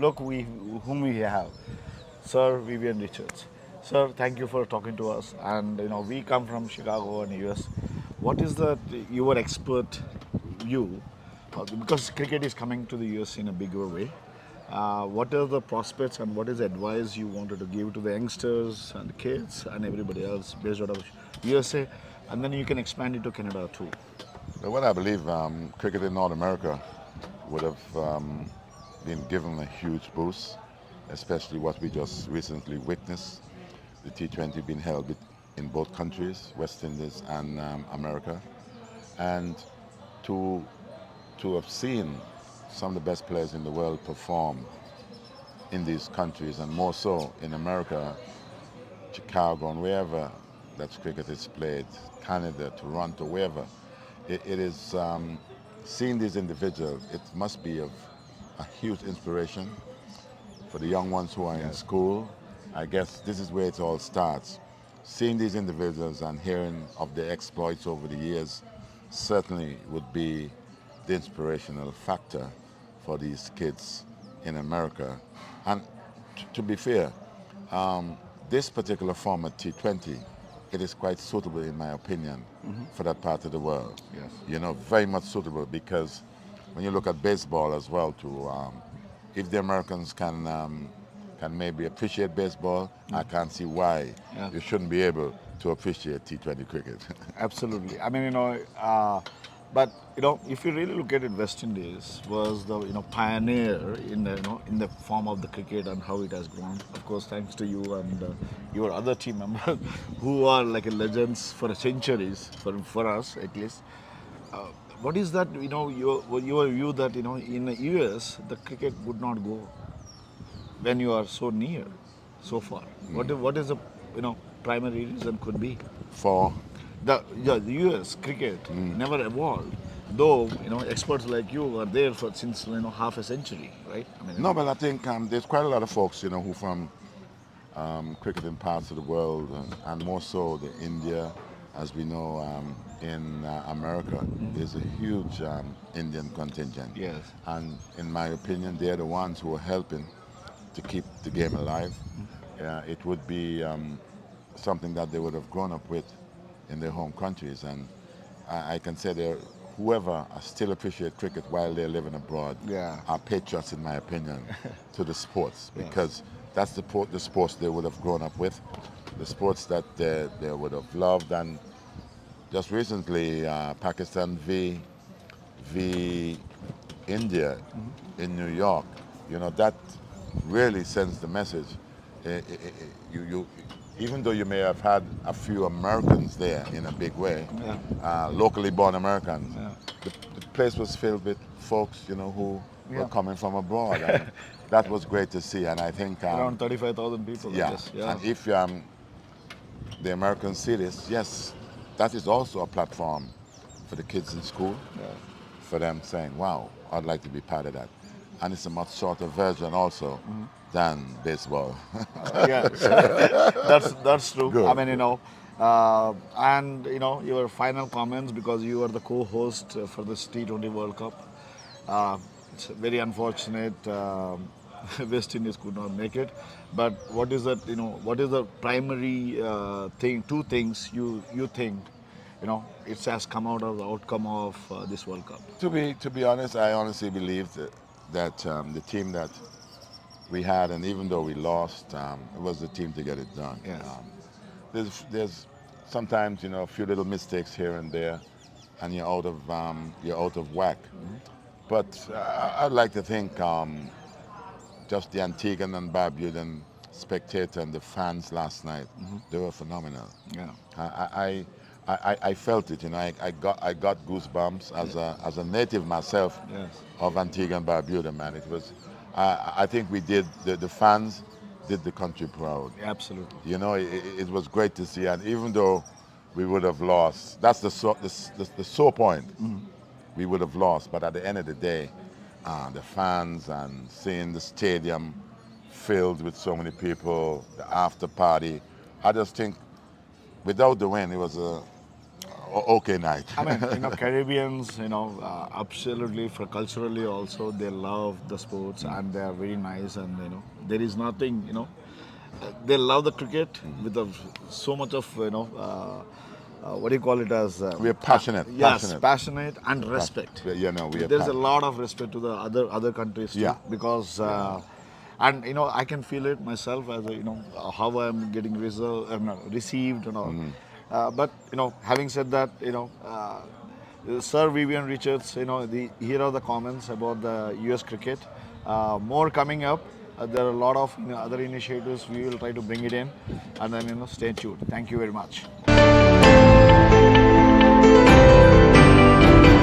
look whom we have, Sir Viv Richards. Sir, thank you for talking to us. And we come from Chicago and US. What is the your expert view? Because cricket is coming to the US in a bigger way. What are the prospects and what is the advice you wanted to give to the youngsters and the kids and everybody else based out of USA? And then you can expand it to Canada too. But what I believe, cricket in North America would have been given a huge boost, especially what we just recently witnessed, the T20 being held in both countries, West Indies and America, and to to have seen some of the best players in the world perform in these countries, and more so in America, Chicago, and wherever that cricket is played, Canada, Toronto, wherever. It is seeing these individuals. It must be of a huge inspiration for the young ones who are in Yes. school. I guess this is where it all starts. Seeing these individuals and hearing of their exploits over the years certainly would be the inspirational factor for these kids in America. And to be fair, this particular format T20, it is quite suitable in my opinion for that part of the world. Yes. You know, very much suitable because when you look at baseball as well too, if the Americans can maybe appreciate baseball, I can't see why Yeah. you shouldn't be able to appreciate T20 cricket. Absolutely. I mean, but if you really look at it, West Indies was the pioneer in the in the form of the cricket and how it has grown. Of course, thanks to you and your other team members who are like legends for centuries for us at least. Uh, what is that? Your view that in the US the cricket would not go when you are so near, so far. What is the primary reason could be? For The US cricket never evolved, though experts like you are there for since half a century, right? I mean, no, but I think there's quite a lot of folks, who from cricket in parts of the world, and more so the India, as we know, in America, there's a huge Indian contingent. yes, And in my opinion, they're the ones who are helping to keep the game alive. It would be something that they would have grown up with in their home countries. And I can say that whoever still appreciate cricket while they're living abroad yeah, are patriots, in my opinion, to the sports yes, because that's the sports they would have grown up with, the sports that they would have loved. And just recently, Pakistan v India in New York, that really sends the message. You, even though you may have had a few Americans there in a big way, yeah, locally born Americans, yeah, the place was filled with folks, who were yeah. coming from abroad, and that was great to see. And I think, Around 35,000 people, I yeah, guess. Yeah, and if the Americans see this, yes, that is also a platform for the kids in school, yeah. for them saying, wow, I'd like to be part of that. And it's a much shorter version also than baseball. Yes, that's true. I Good. mean, and your final comments because you are the co-host for this T20 World Cup. It's very unfortunate West Indies could not make it. But what is that? What is the primary thing? Two things you think, it has come out of the outcome of this World Cup. To be honest, I honestly believe that the team that we had, and even though we lost, it was the team to get it done. Yes. There's sometimes a few little mistakes here and there, and you're out of whack. But I'd like to think just the Antiguan and Barbudan spectator and the fans last night, they were phenomenal. Yeah. I felt it, I got goosebumps as a native myself Yes. of Antigua and Barbuda, man. It was, I think we did the fans did the country proud. Absolutely. It was great to see, and even though we would have lost, that's the sore point. We would have lost, but at the end of the day, the fans and seeing the stadium filled with so many people, the after party, I just think without the win, it was Okay night. I mean, Caribbeans, absolutely for culturally also they love the sports and they are very nice and there is nothing, they love the cricket with so much of what do you call it as We are passionate, yes, passionate. passionate and respect. Yeah, no, we are There's a passionate. lot of respect to the other countries too Yeah. because and I can feel it myself as a, how I'm getting received and all. But having said that, Sir Vivian Richards, here are the comments about the US cricket. More coming up. There are a lot of other initiatives. We will try to bring it in, and then stay tuned. Thank you very much.